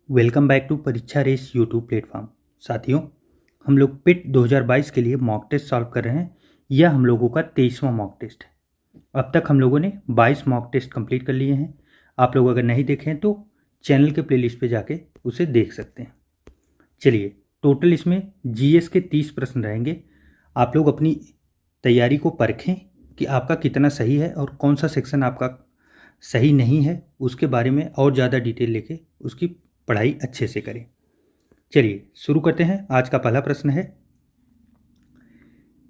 Welcome back to परीक्षा race YouTube platform. साथियों, हम लोग पिट 2022 के लिए मॉक टेस्ट सॉल्व कर रहे हैं। यह हम लोगों का 23वां मॉक टेस्ट है। अब तक हम लोगों ने 22 मॉक टेस्ट कंप्लीट कर लिए हैं। आप लोग अगर नहीं देखें तो चैनल के प्लेलिस्ट पे जाके उसे देख सकते हैं। चलिए, टोटल इसमें जीएस के 30 प्रश्न रहेंगे। आप लोग अपनी तैयारी को परखें कि आपका कितना सही है और कौन सा सेक्शन आपका सही नहीं है, उसके बारे में और ज़्यादा डिटेल लेके उसकी पढ़ाई अच्छे से करें। चलिए शुरू करते हैं। आज का पहला प्रश्न है,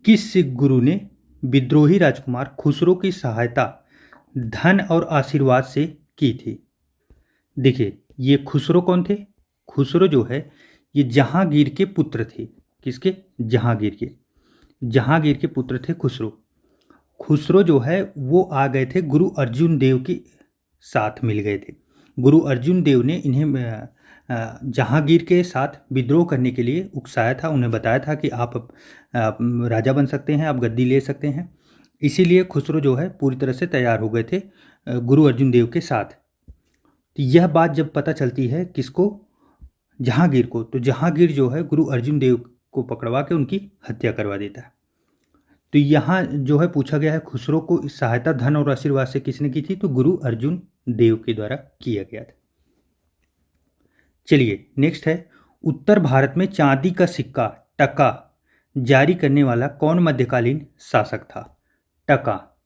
किस सिख गुरु ने विद्रोही राजकुमार खुसरो की सहायता धन और आशीर्वाद से की थी? देखिए, ये खुसरो कौन थे? खुसरो जो है ये जहांगीर के पुत्र थे। किसके? जहांगीर के पुत्र थे खुसरो। खुसरो जो है वो आ गए थे, गुरु अर्जुन देव के साथ मिल गए थे। गुरु अर्जुन देव ने इन्हें जहांगीर के साथ विद्रोह करने के लिए उकसाया था। उन्हें बताया था कि आप राजा बन सकते हैं, आप गद्दी ले सकते हैं। इसीलिए खुसरो जो है पूरी तरह से तैयार हो गए थे गुरु अर्जुन देव के साथ। तो यह बात जब पता चलती है किसको? जहांगीर को। तो जहांगीर जो है गुरु अर्जुन देव को पकड़वा के उनकी हत्या करवा देता है। तो यहाँ जो है पूछा गया है, खुसरो को इस सहायता धन और आशीर्वाद से किसने की थी? तो गुरु अर्जुन देव के द्वारा किया गया था। चलिए नेक्स्ट है, उत्तर भारत में चांदी का सिक्का टका जारी करने वाला कौन मध्यकालीन शासक था? टका।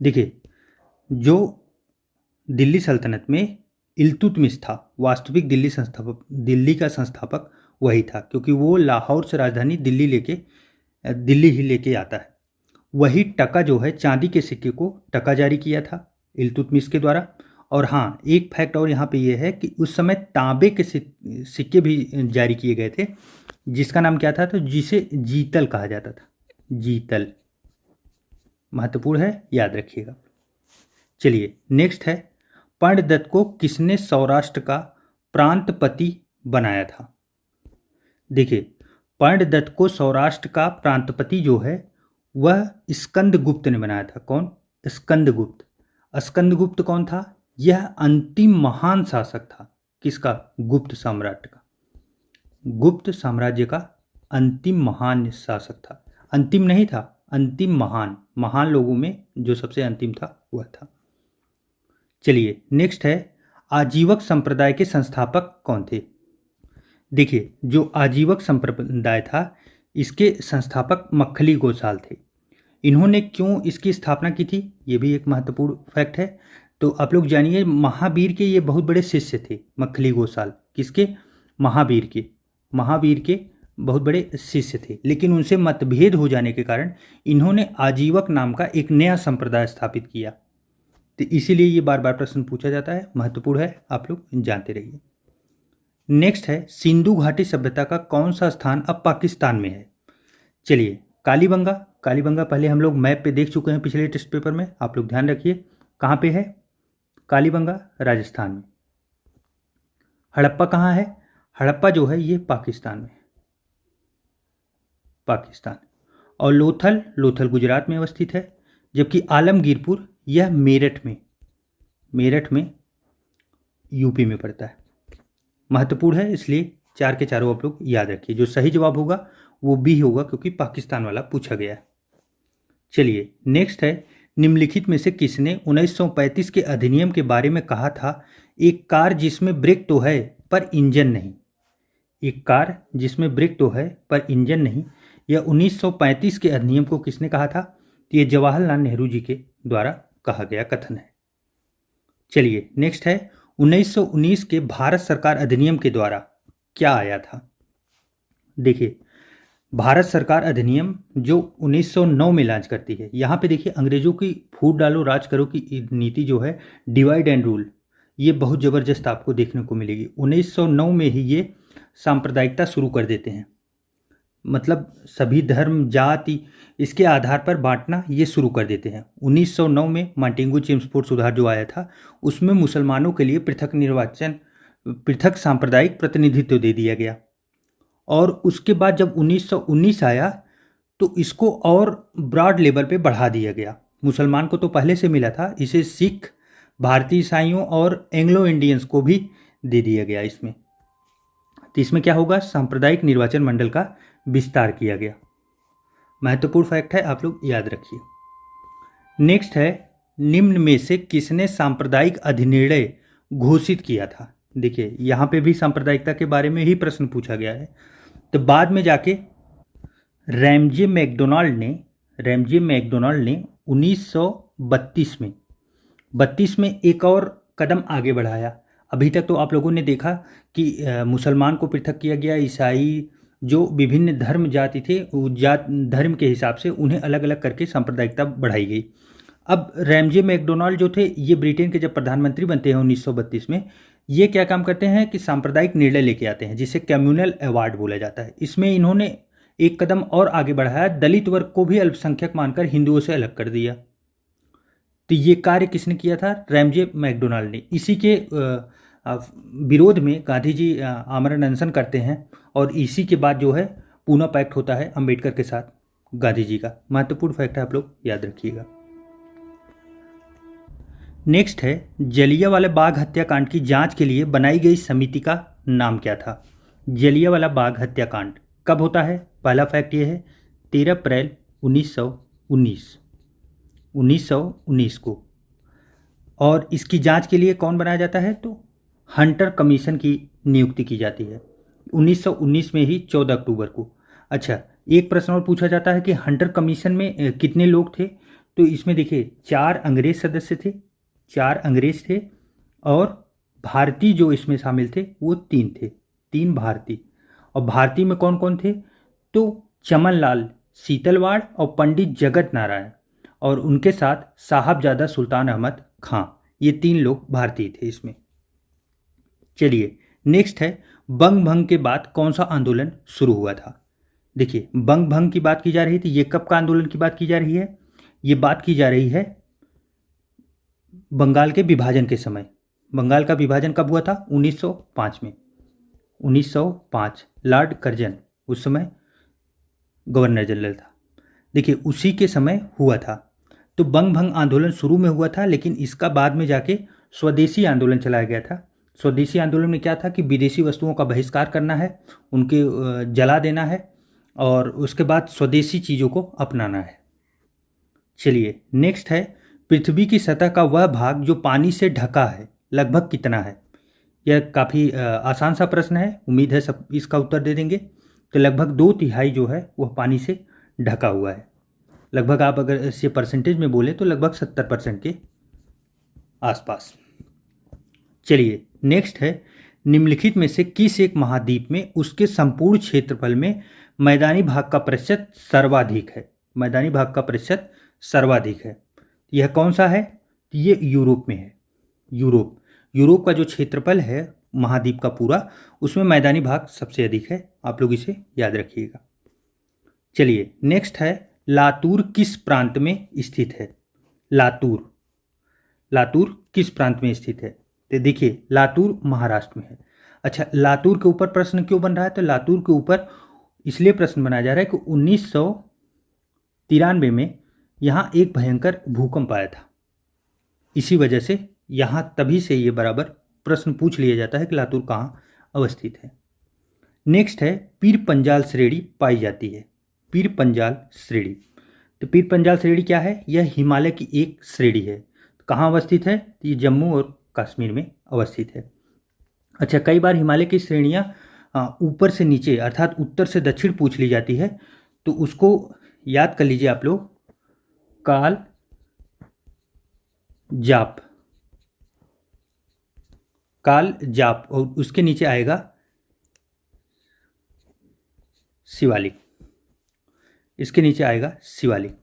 देखिए, जो दिल्ली सल्तनत में इल्तुतमिश था, वास्तविक दिल्ली का संस्थापक वही था, क्योंकि वो लाहौर से राजधानी दिल्ली ही लेके आता है। वही टका जो है चांदी के सिक्के को टका जारी किया था इल्तुतमिश के द्वारा। और हाँ, एक फैक्ट और यहाँ पे ये है कि उस समय तांबे के सिक्के भी जारी किए गए थे, जिसका नाम क्या था? तो जिसे जीतल कहा जाता था। जीतल महत्वपूर्ण है, याद रखिएगा। चलिए नेक्स्ट है, पंडदत्त को किसने सौराष्ट्र का प्रांतपति बनाया था? देखिए, पंडदत्त को सौराष्ट्र का प्रांतपति जो है वह स्कंदगुप्त ने बनाया था। कौन? स्कंदगुप्त। स्कंदगुप्त कौन था? यह अंतिम महान शासक था। किसका? गुप्त साम्राज्य का। गुप्त साम्राज्य का अंतिम महान शासक था। अंतिम नहीं था, अंतिम महान। महान लोगों में जो सबसे अंतिम था वह था। चलिए नेक्स्ट है, आजीवक संप्रदाय के संस्थापक कौन थे? देखिए, जो आजीवक संप्रदाय था इसके संस्थापक मक्खली गोसाल थे। इन्होंने क्यों इसकी स्थापना की थी, ये भी एक महत्वपूर्ण फैक्ट है। तो आप लोग जानिए, महावीर के ये बहुत बड़े शिष्य थे मक्खली गोसाल। किसके? महावीर के। महावीर के बहुत बड़े शिष्य थे, लेकिन उनसे मतभेद हो जाने के कारण इन्होंने आजीवक नाम का एक नया संप्रदाय स्थापित किया। तो इसीलिए ये बार बार प्रश्न पूछा जाता है, महत्वपूर्ण है, आप लोग जानते रहिए। नेक्स्ट है, सिंधु घाटी सभ्यता का कौन सा स्थान अब पाकिस्तान में है? चलिए, कालीबंगा। कालीबंगा पहले हम लोग मैप पे देख चुके हैं पिछले टेस्ट पेपर में, आप लोग ध्यान रखिए। कहाँ पे है कालीबंगा? राजस्थान में। हड़प्पा कहाँ है? हड़प्पा जो है ये पाकिस्तान में, पाकिस्तान। और लोथल गुजरात में अवस्थित है, जबकि आलमगीरपुर यह मेरठ में यूपी में पड़ता है। महत्वपूर्ण है, इसलिए चार के चारों आप लोग याद रखिए। जो सही जवाब होगा वो बी होगा, क्योंकि पाकिस्तान वाला पूछा गया है। चलिए नेक्स्ट है, निम्नलिखित में से किसने 1935 के अधिनियम के बारे में कहा था, एक कार जिसमें ब्रेक तो है पर इंजन नहीं? एक कार जिसमें ब्रेक तो है पर इंजन नहीं, यह 1935 के अधिनियम को किसने कहा था? तो ये जवाहरलाल नेहरू जी के द्वारा कहा गया कथन है। चलिए नेक्स्ट है, 1919 के भारत सरकार अधिनियम के द्वारा क्या आया था? देखिए, भारत सरकार अधिनियम जो 1909 में लॉन्च करती है। यहाँ पे देखिए, अंग्रेजों की फूट डालो राज करो की नीति जो है, डिवाइड एंड रूल, ये बहुत ज़बरदस्त आपको देखने को मिलेगी। 1909 में ही ये सांप्रदायिकता शुरू कर देते हैं, मतलब सभी धर्म जाति इसके आधार पर बांटना ये शुरू कर देते हैं। 1909 में मार्टिन चेम्सफोर्ड सुधार जो आया था, उसमें मुसलमानों के लिए पृथक सांप्रदायिक प्रतिनिधित्व दे दिया गया। और उसके बाद जब 1919 आया तो इसको और ब्रॉड लेवल पे बढ़ा दिया गया। मुसलमान को तो पहले से मिला था, इसे सिख, भारतीय ईसाइयों और एंग्लो इंडियंस को भी दे दिया गया इसमें। तो इसमें क्या होगा, सांप्रदायिक निर्वाचन मंडल का विस्तार किया गया। महत्वपूर्ण फैक्ट है, आप लोग याद रखिए। नेक्स्ट है, निम्न में से किसने सांप्रदायिक अधिनिर्णय घोषित किया था। देखिए यहाँ पे भी सांप्रदायिकता के बारे में ही प्रश्न पूछा गया है। तो बाद में जाके रैमजे मैकडोनाल्ड ने 1932 में एक और कदम आगे बढ़ाया। अभी तक तो आप लोगों ने देखा कि मुसलमान को पृथक किया गया, ईसाई जो विभिन्न धर्म जाति थे, जात धर्म के हिसाब से उन्हें अलग अलग करके सांप्रदायिकता बढ़ाई गई। अब रैमजे मैकडोनाल्ड जो थे, ये ब्रिटेन के जब प्रधानमंत्री बनते हैं 1932 में, ये क्या काम करते हैं कि सांप्रदायिक निर्णय लेके आते हैं, जिसे कम्युनल अवार्ड बोला जाता है। इसमें इन्होंने एक कदम और आगे बढ़ाया, दलित वर्ग को भी अल्पसंख्यक मानकर हिंदुओं से अलग कर दिया। तो ये कार्य किसने किया था, रैमजे मैकडोनाल्ड ने। इसी के विरोध में गांधी जी आमरण अनशन करते हैं और इसी के बाद जो है पूना पैक्ट होता है अंबेडकर के साथ गांधी जी का। महत्वपूर्ण फैक्ट है, आप लोग याद रखिएगा। नेक्स्ट है, जलियांवाला बाग हत्याकांड की जांच के लिए बनाई गई समिति का नाम क्या था। जलियांवाला बाग हत्याकांड कब होता है, पहला फैक्ट ये है 13 अप्रैल 1919 को। और इसकी जांच के लिए कौन बनाया जाता है, तो हंटर कमीशन की नियुक्ति की जाती है 1919 में ही 14 अक्टूबर को। अच्छा, एक प्रश्न और पूछा जाता है कि हंटर कमीशन में कितने लोग थे। तो इसमें देखिए 4 अंग्रेज सदस्य थे, 4 अंग्रेज थे और भारतीय जो इसमें शामिल थे वो 3 थे, 3 भारतीय। और भारतीय में कौन कौन थे, तो चमनलाल सीतलवाड़ और पंडित जगत नारायण, और उनके साथ साहबजादा सुल्तान अहमद खां, ये 3 लोग भारतीय थे इसमें। चलिए नेक्स्ट है, बंग भंग के बाद कौन सा आंदोलन शुरू हुआ था। देखिए बंग भंग की बात की जा रही थी, ये कब का आंदोलन की बात की जा रही है, ये बात की जा रही है बंगाल के विभाजन के समय। बंगाल का विभाजन कब हुआ था, 1905 में। 1905 लॉर्ड कर्जन उस समय गवर्नर जनरल था। देखिए उसी के समय हुआ था। तो बंग भंग आंदोलन शुरू में हुआ था, लेकिन इसका बाद में जाके स्वदेशी आंदोलन चलाया गया था। स्वदेशी आंदोलन में क्या था कि विदेशी वस्तुओं का बहिष्कार करना है, उनके जला देना है और उसके बाद स्वदेशी चीज़ों को अपनाना है। चलिए नेक्स्ट है, पृथ्वी की सतह का वह भाग जो पानी से ढका है लगभग कितना है। यह काफ़ी आसान सा प्रश्न है, उम्मीद है सब इसका उत्तर दे देंगे। तो लगभग 2/3 जो है वह पानी से ढका हुआ है। लगभग आप अगर इसे परसेंटेज में बोले तो लगभग 70% के आसपास। चलिए नेक्स्ट है, निम्नलिखित में से किस एक महाद्वीप में उसके संपूर्ण क्षेत्रफल में मैदानी भाग का प्रतिशत सर्वाधिक है। मैदानी भाग का प्रतिशत सर्वाधिक है, यह कौन सा है, ये यूरोप में है। यूरोप का जो क्षेत्रफल है महाद्वीप का पूरा, उसमें मैदानी भाग सबसे अधिक है। आप लोग इसे याद रखिएगा। चलिए नेक्स्ट है, लातूर किस प्रांत में स्थित है। लातूर किस प्रांत में स्थित है, तो देखिए लातूर महाराष्ट्र में है। अच्छा, लातूर के ऊपर प्रश्न क्यों बन रहा है, तो लातूर के ऊपर इसलिए प्रश्न बनाया जा रहा है कि 1993 में यहाँ एक भयंकर भूकंप आया था। इसी वजह से यहाँ तभी से ये बराबर प्रश्न पूछ लिया जाता है कि लातूर कहाँ अवस्थित है। नेक्स्ट है, पीर पंजाल श्रेणी पाई जाती है। पीर पंजाल श्रेणी, तो पीर पंजाल श्रेणी क्या है, यह हिमालय की एक श्रेणी है। कहाँ अवस्थित है, तो ये जम्मू और कश्मीर में अवस्थित है। अच्छा, कई बार हिमालय की श्रेणियाँ ऊपर से नीचे अर्थात उत्तर से दक्षिण पूछ ली जाती है, तो उसको याद कर लीजिए आप लोग, काल जाप और उसके नीचे आएगा शिवालिक, इसके नीचे आएगा शिवालिक।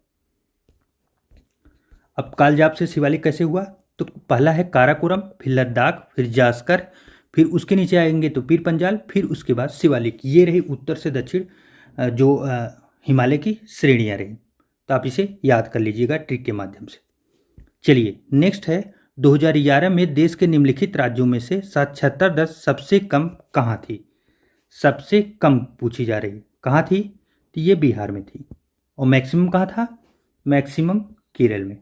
अब कालजाप से शिवालिक कैसे हुआ, तो पहला है काराकोरम, फिर लद्दाख, फिर जास्कर, फिर उसके नीचे आएंगे तो पीर पंजाल, फिर उसके बाद शिवालिक। ये रही उत्तर से दक्षिण जो हिमालय की श्रेणियाँ रही। तो आप इसे याद कर लीजिएगा ट्रिक के माध्यम से। चलिए नेक्स्ट है, 2011 में देश के निम्नलिखित राज्यों में से साक्षरता दर सबसे कम कहाँ थी। सबसे कम पूछी जा रही है, कहाँ थी, तो ये बिहार में थी। और मैक्सिमम कहाँ था, मैक्सिमम केरल में।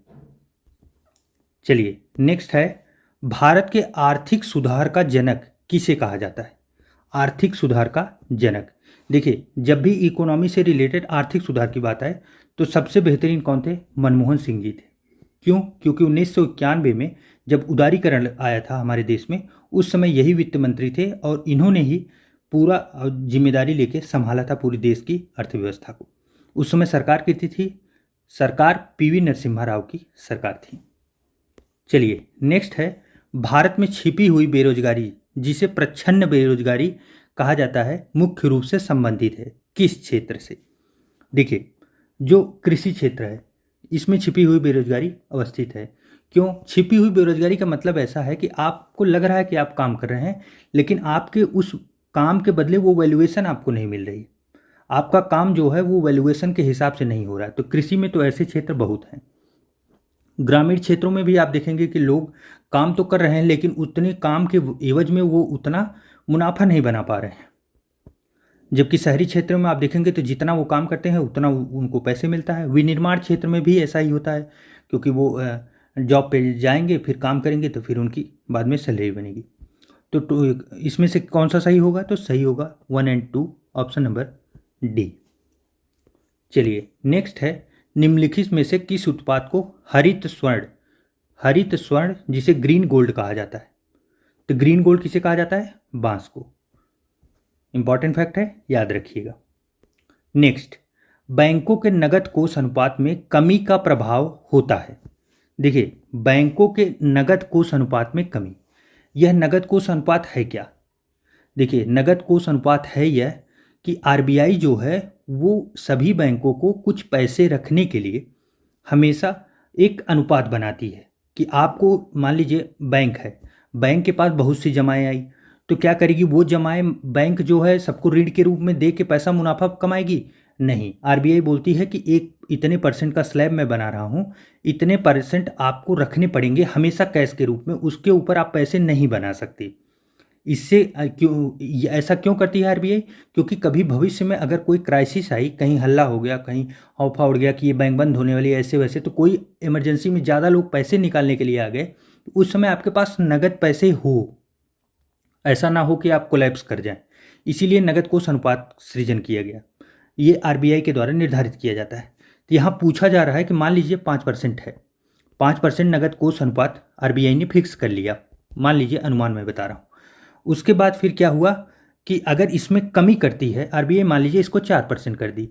चलिए नेक्स्ट है, भारत के आर्थिक सुधार का जनक किसे कहा जाता है? आर्थिक सुधार का जनक। देखिए, जब भी इकोनॉमी से रिलेटेड आर्थिक सुधार की बात आए तो सबसे बेहतरीन कौन थे? मनमोहन सिंह जी थे। क्यों? क्योंकि 1991 में जब उदारीकरण आया था हमारे देश में, उस समय यही वित्त मंत्री थे और इन्होंने ही पूरा जिम्मेदारी लेके संभाला था पूरी देश की अर्थव्यवस्था को। उस समय सरकार कितनी थी? सरकार पीवी नरसिम्हा राव की सरकार थी। चलिए, नेक्स्ट है, भारत में छिपी हुई बेरोजगारी, जिसे प्रच्छन्न बेरोजगारी कहा जाता है, मुख्य रूप से संबंधित है किस क्षेत्र से? देखिए, जो कृषि क्षेत्र है इसमें छिपी हुई बेरोजगारी अवस्थित है। क्यों? छिपी हुई बेरोजगारी का मतलब ऐसा है कि आपको लग रहा है कि आप काम कर रहे हैं, लेकिन आपके उस काम के बदले वो वैल्यूएशन आपको नहीं मिल रही। आपका काम जो है वो वैल्यूएशन के हिसाब से नहीं हो रहा है। तो कृषि में तो ऐसे क्षेत्र बहुत हैं। ग्रामीण क्षेत्रों में भी आप देखेंगे कि लोग काम तो कर रहे हैं, लेकिन उतने काम के एवज में वो उतना मुनाफा नहीं बना पा रहे हैं। जबकि शहरी क्षेत्रों में आप देखेंगे तो जितना वो काम करते हैं उतना उनको पैसे मिलता है। विनिर्माण क्षेत्र में भी ऐसा ही होता है, क्योंकि वो जॉब पे जाएंगे, फिर काम करेंगे, तो फिर उनकी बाद में सैलरी बनेगी। तो इसमें से कौन सा सही होगा? तो सही होगा 1 और 2, ऑप्शन नंबर डी। चलिए, नेक्स्ट है, निम्नलिखित में से किस उत्पाद को हरित स्वर्ण जिसे ग्रीन गोल्ड कहा जाता है? तो ग्रीन गोल्ड किसे कहा जाता है? बांस को। इंपॉर्टेंट फैक्ट है, याद रखिएगा। नेक्स्ट, बैंकों के नकद कोष अनुपात में कमी का प्रभाव होता है। देखिए, बैंकों के नकद कोष अनुपात में कमी, यह नकद कोष अनुपात है क्या? देखिए, नकद कोष अनुपात है यह कि आरबीआई जो है वो सभी बैंकों को कुछ पैसे रखने के लिए हमेशा एक अनुपात बनाती है कि आपको, मान लीजिए बैंक है, बैंक के पास बहुत सी जमाएं आई, तो क्या करेगी? वो जमाएं बैंक जो है सबको ऋण के रूप में दे के पैसा मुनाफा कमाएगी? नहीं, आरबीआई बोलती है कि एक इतने परसेंट का स्लैब मैं बना रहा हूँ, इतने परसेंट आपको रखने पड़ेंगे हमेशा कैश के रूप में, उसके ऊपर आप पैसे नहीं बना सकते। इससे ऐसा क्यों करती है आरबीआई? क्योंकि कभी भविष्य में अगर कोई क्राइसिस आई, कहीं हल्ला हो गया, कहीं हौफा उड़ गया कि ये बैंक बंद होने वाली है, ऐसे वैसे, तो कोई इमरजेंसी में ज़्यादा लोग पैसे निकालने के लिए आ गए, तो उस समय आपके पास नगद पैसे हो, ऐसा ना हो कि आप कोलैप्स कर जाएं। इसीलिए नगद कोष अनुपात सृजन किया गया, ये आरबीआई के द्वारा निर्धारित किया जाता है। तो यहाँ पूछा जा रहा है कि मान लीजिए 5% है, 5% नगद कोष अनुपात आरबीआई ने फिक्स कर लिया, मान लीजिए, अनुमान मैं बता रहा हूँ। उसके बाद फिर क्या हुआ कि अगर इसमें कमी करती है आरबीआई, मान लीजिए इसको 4% कर दी,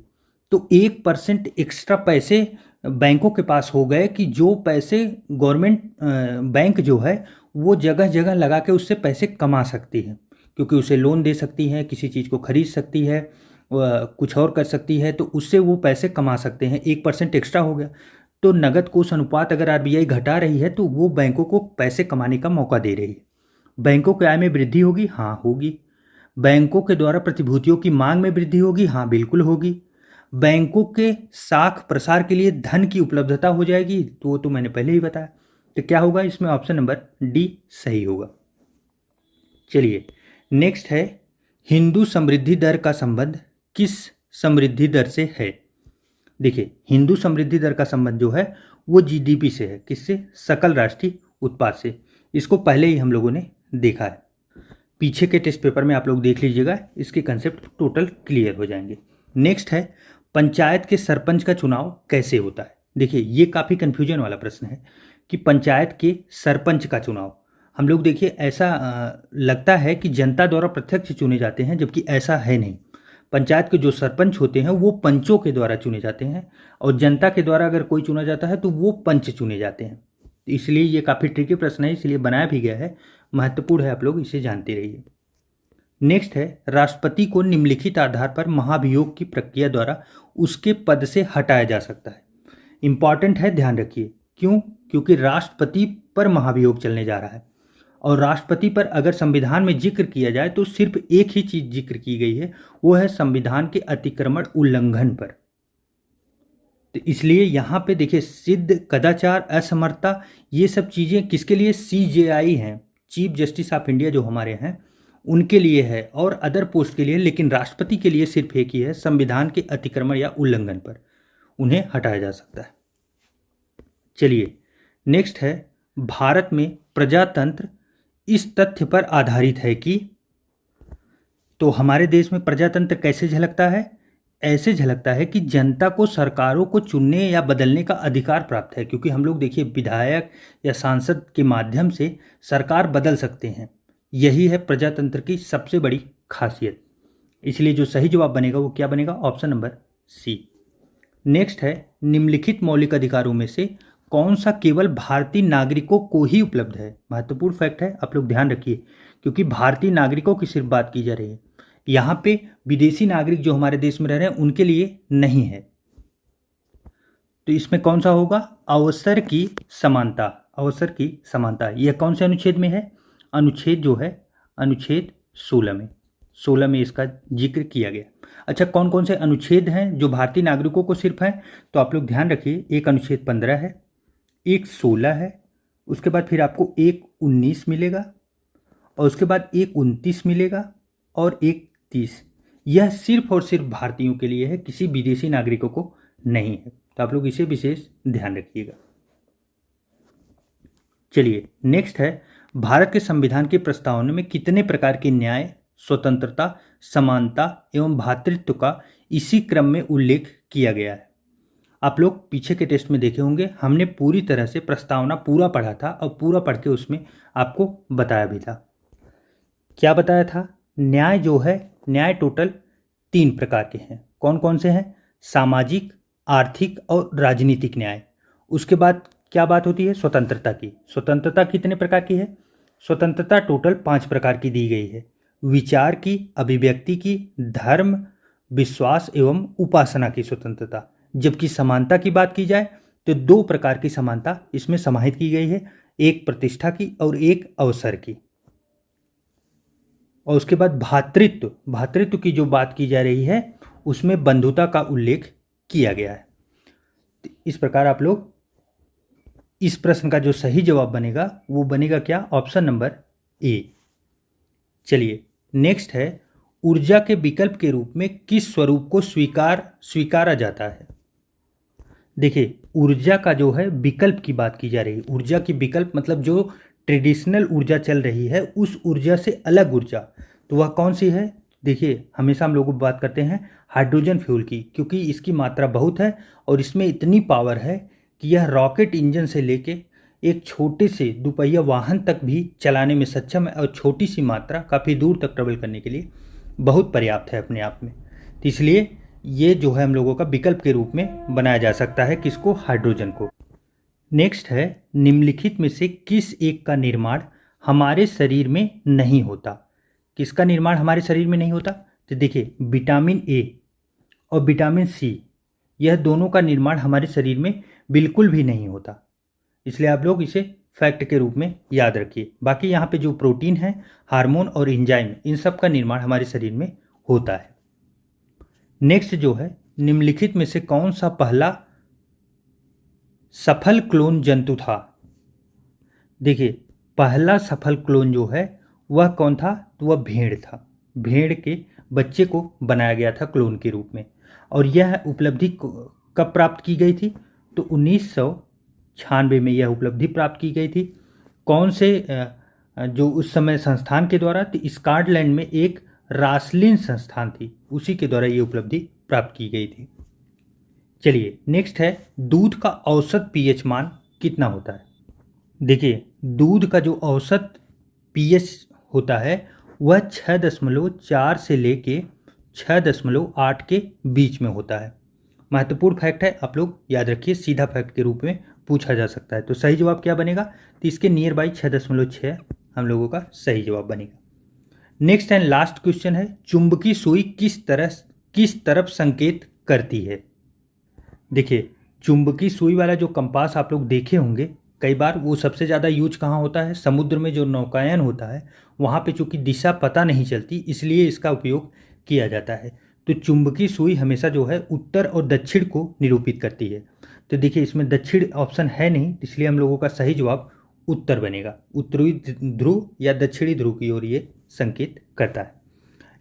तो 1% एक्स्ट्रा पैसे बैंकों के पास हो गए कि जो पैसे गवर्नमेंट बैंक जो है वो जगह जगह लगा के उससे पैसे कमा सकती है, क्योंकि उसे लोन दे सकती है, किसी चीज़ को खरीद सकती है, कुछ और कर सकती है, तो उससे वो पैसे कमा सकते हैं। 1% एक्स्ट्रा हो गया, तो नगद कोष अनुपात अगर आरबीआई घटा रही है तो वो बैंकों को पैसे कमाने का मौका दे रही है। बैंकों के आय में वृद्धि होगी? हाँ, होगी। बैंकों के द्वारा प्रतिभूतियों की मांग में वृद्धि होगी? हाँ, बिल्कुल होगी। बैंकों के साख प्रसार के लिए धन की उपलब्धता हो जाएगी, तो वो तो मैंने पहले ही बताया। तो क्या होगा इसमें? ऑप्शन नंबर डी सही होगा। चलिए, नेक्स्ट है, हिंदू समृद्धि दर का संबंध किस समृद्धि दर से है? देखिए, हिंदू समृद्धि दर का संबंध जो है वो जीडीपी से है। किससे? सकल राष्ट्रीय उत्पाद से। इसको पहले ही हम लोगों ने देखा है, पीछे के टेस्ट पेपर में आप लोग देख लीजिएगा, इसके कंसेप्ट टोटल क्लियर हो जाएंगे। नेक्स्ट है, पंचायत के सरपंच का चुनाव कैसे होता है? देखिए, ये काफ़ी कन्फ्यूजन वाला प्रश्न है कि पंचायत के सरपंच का चुनाव, हम लोग देखिए ऐसा लगता है कि जनता द्वारा प्रत्यक्ष चुने जाते हैं, जबकि ऐसा है नहीं। पंचायत के जो सरपंच होते हैं वो पंचों के द्वारा चुने जाते हैं, और जनता के द्वारा अगर कोई चुना जाता है तो वो पंच चुने जाते हैं। इसलिए ये काफ़ी ट्रिकी प्रश्न है, इसलिए बनाया भी गया है, महत्वपूर्ण है, आप लोग इसे जानते रहिए। नेक्स्ट है, राष्ट्रपति को निम्नलिखित आधार पर महाभियोग की प्रक्रिया द्वारा उसके पद से हटाया जा सकता है। इंपॉर्टेंट है, ध्यान रखिए। क्यों? क्योंकि राष्ट्रपति पर महाभियोग चलने जा रहा है, और राष्ट्रपति पर अगर संविधान में जिक्र किया जाए तो सिर्फ एक ही चीज जिक्र की गई है, वो है संविधान के अतिक्रमण उल्लंघन पर। तो इसलिए यहाँ पे देखिए, सिद्ध, कदाचार, असमर्थता, ये सब चीज़ें किसके लिए? सीजेआई हैं, चीफ जस्टिस ऑफ इंडिया जो हमारे हैं उनके लिए है, और अदर पोस्ट के लिए, लेकिन राष्ट्रपति के लिए सिर्फ एक ही है, संविधान के अतिक्रमण या उल्लंघन पर उन्हें हटाया जा सकता है। चलिए, नेक्स्ट है, भारत में प्रजातंत्र इस तथ्य पर आधारित है कि तो हमारे देश में प्रजातंत्र कैसे झलकता है? ऐसे झलकता है कि जनता को सरकारों को चुनने या बदलने का अधिकार प्राप्त है, क्योंकि हम लोग देखिए विधायक या सांसद के माध्यम से सरकार बदल सकते हैं। यही है प्रजातंत्र की सबसे बड़ी खासियत। इसलिए जो सही जवाब बनेगा वो क्या बनेगा? Option number C. नेक्स्ट है, निम्नलिखित मौलिक अधिकारों में से कौन सा केवल भारतीय नागरिकों को ही उपलब्ध है? महत्वपूर्ण फैक्ट है, आप लोग ध्यान रखिए, क्योंकि भारतीय नागरिकों की सिर्फ बात की जा रही है। यहाँ पे विदेशी नागरिक जो हमारे देश में रह रहे हैं उनके लिए नहीं है। तो इसमें कौन सा होगा? अवसर की समानता। अवसर की समानता यह कौन से अनुच्छेद में है? अनुच्छेद जो है अनुच्छेद 16 में। 16 में इसका जिक्र किया गया। अच्छा, कौन कौन से अनुच्छेद हैं जो भारतीय नागरिकों को सिर्फ हैं? तो आप लोग ध्यान रखिए, एक अनुच्छेद 15 है, एक 16 है, उसके बाद फिर आपको एक 19 मिलेगा, और उसके बाद एक 29 मिलेगा, और एक 30। यह सिर्फ और सिर्फ भारतीयों के लिए है, किसी विदेशी नागरिकों को नहीं है। तो आप लोग इसे विशेष ध्यान रखिएगा। चलिए नेक्स्ट है, भारत के संविधान की प्रस्तावना में कितने प्रकार के न्याय, स्वतंत्रता, समानता एवं भ्रातृत्व का इसी क्रम में उल्लेख किया गया है? आप लोग पीछे के टेस्ट में देखे होंगे, हमने पूरी तरह से प्रस्तावना पूरा पढ़ा था और पूरा पढ़ के उसमें आपको बताया भी था। क्या बताया था? न्याय जो है, न्याय टोटल 3 प्रकार के हैं। कौन कौन से हैं? सामाजिक, आर्थिक और राजनीतिक न्याय। उसके बाद क्या बात होती है? स्वतंत्रता की। स्वतंत्रता कितने प्रकार की है? स्वतंत्रता टोटल 5 प्रकार की दी गई है। विचार की, अभिव्यक्ति की, धर्म, विश्वास एवं उपासना की स्वतंत्रता। जबकि समानता की बात की जाए तो 2 प्रकार की समानता इसमें समाहित की गई है, एक प्रतिष्ठा की और एक अवसर की। और उसके बाद भ्रातृत्व, भ्रातृत्व की जो बात की जा रही है उसमें बंधुता का उल्लेख किया गया है। तो इस प्रकार आप लोग इस प्रश्न का जो सही जवाब बनेगा वो बनेगा क्या? Option number A. चलिए नेक्स्ट है, ऊर्जा के विकल्प के रूप में किस स्वरूप को स्वीकारा जाता है? देखिए, ऊर्जा का जो है विकल्प की बात की जा रही है। ऊर्जा की विकल्प मतलब जो ट्रेडिशनल ऊर्जा चल रही है उस ऊर्जा से अलग ऊर्जा, तो वह कौन सी है? देखिए, हमेशा हम लोग बात करते हैं हाइड्रोजन फ्यूल की, क्योंकि इसकी मात्रा बहुत है और इसमें इतनी पावर है कि यह रॉकेट इंजन से लेके एक छोटे से दुपहिया वाहन तक भी चलाने में सक्षम है, और छोटी सी मात्रा काफ़ी दूर तक ट्रेवल करने के लिए बहुत पर्याप्त है अपने आप में। तो इसलिए ये जो है हम लोगों का विकल्प के रूप में बनाया जा सकता है, किसको? हाइड्रोजन को। नेक्स्ट है, निम्नलिखित में से किस एक का निर्माण हमारे शरीर में नहीं होता? किसका निर्माण हमारे शरीर में नहीं होता? तो देखिए, विटामिन ए और विटामिन सी, यह दोनों का निर्माण हमारे शरीर में बिल्कुल भी नहीं होता। इसलिए आप लोग इसे फैक्ट के रूप में याद रखिए। बाकी यहाँ पे जो प्रोटीन है, हार्मोन और एंजाइम, इन सब का निर्माण हमारे शरीर में होता है। नेक्स्ट जो है, निम्नलिखित में से कौन सा पहला सफल क्लोन जंतु था? देखिए, पहला सफल क्लोन जो है वह कौन था? तो वह भेड़ था। भेड़ के बच्चे को बनाया गया था क्लोन के रूप में, और यह उपलब्धि कब प्राप्त की गई थी? तो 1996 में यह उपलब्धि प्राप्त की गई थी। कौन से जो उस समय संस्थान के द्वारा? तो स्कॉटलैंड में एक रासलिन संस्थान थी, उसी के द्वारा ये उपलब्धि प्राप्त की गई थी। चलिए नेक्स्ट है, दूध का औसत पीएच मान कितना होता है? देखिए, दूध का जो औसत पीएच होता है वह 6.4 से लेके 6.8 के बीच में होता है। महत्वपूर्ण फैक्ट है, आप लोग याद रखिए, सीधा फैक्ट के रूप में पूछा जा सकता है। तो सही जवाब क्या बनेगा? तो इसके नियर बाई 6.6 हम लोगों का सही जवाब बनेगा। नेक्स्ट एंड लास्ट क्वेश्चन है, चुंबकीय सुई किस तरफ संकेत करती है? देखिए, चुंबकीय सुई वाला जो कंपास आप लोग देखे होंगे कई बार, वो सबसे ज़्यादा यूज कहाँ होता है? समुद्र में जो नौकायन होता है वहाँ पे चूँकि दिशा पता नहीं चलती, इसलिए इसका उपयोग किया जाता है। तो चुंबकीय सुई हमेशा जो है उत्तर और दक्षिण को निरूपित करती है। तो देखिए, इसमें दक्षिण ऑप्शन है नहीं, इसलिए हम लोगों का सही जवाब उत्तर बनेगा। उत्तरी ध्रुव या दक्षिणी ध्रुव की ओर ये संकेत करता है।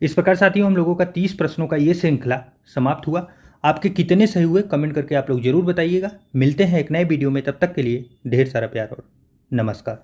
इस प्रकार साथियों, हम लोगों का 30 प्रश्नों का ये श्रृंखला समाप्त हुआ। आपके कितने सही हुए कमेंट करके आप लोग जरूर बताइएगा। मिलते हैं एक नए वीडियो में, तब तक के लिए ढेर सारा प्यार और नमस्कार।